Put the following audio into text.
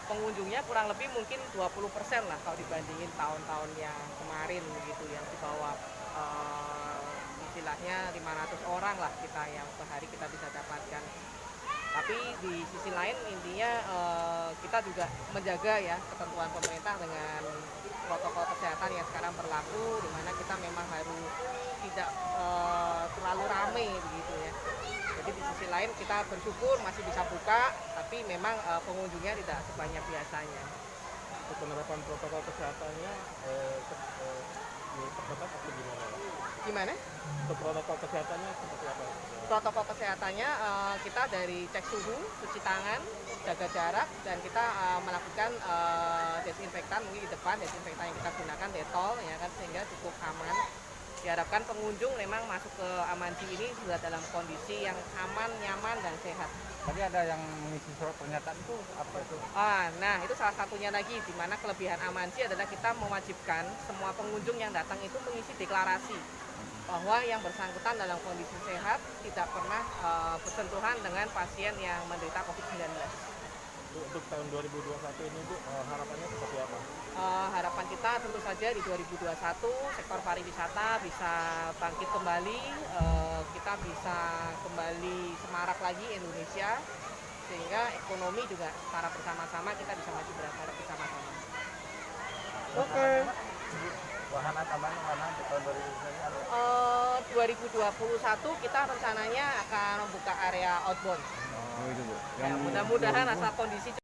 Pengunjungnya kurang lebih mungkin 20% lah kalau dibandingin tahun-tahun yang kemarin begitu, yang di bawah istilahnya 500 orang lah kita yang sehari kita bisa dapatkan. Tapi di sisi lain intinya kita juga menjaga ya ketentuan pemerintah dengan protokol kesehatan yang sekarang berlaku, di mana kita memang harus tidak terlalu ramai begitu ya. Jadi di sisi lain kita bersyukur masih bisa buka, tapi memang pengunjungnya tidak sebanyak biasanya. Untuk penerapan protokol kesehatannya diperketat atau gimana? Gimana? Untuk protokol kesehatannya seperti apa? Protokol kesehatannya kita dari cek suhu, cuci tangan, jaga jarak, dan kita melakukan desinfektan mungkin di depan, desinfektan yang kita gunakan detol ya kan, sehingga cukup aman. Diharapkan pengunjung memang masuk ke Amansi ini sudah dalam kondisi yang aman, nyaman, dan sehat. Tadi ada yang mengisi surat pernyataan itu apa itu? Nah itu salah satunya lagi, di mana kelebihan Amansi adalah kita mewajibkan semua pengunjung yang datang itu mengisi deklarasi bahwa yang bersangkutan dalam kondisi sehat, tidak pernah bersentuhan dengan pasien yang menderita COVID-19. Untuk tahun 2021 ini Bu, harapannya seperti apa? Harapan kita tentu saja di 2021 sektor pariwisata bisa bangkit kembali, kita bisa kembali semarak lagi Indonesia, sehingga ekonomi juga secara bersama-sama kita bisa maju bersama-sama. Oke. Wahana tambahan mana di tahun 2021 kita rencananya akan membuka area outbound. Oh itu Bu. Ya, mudah-mudahan asal kondisi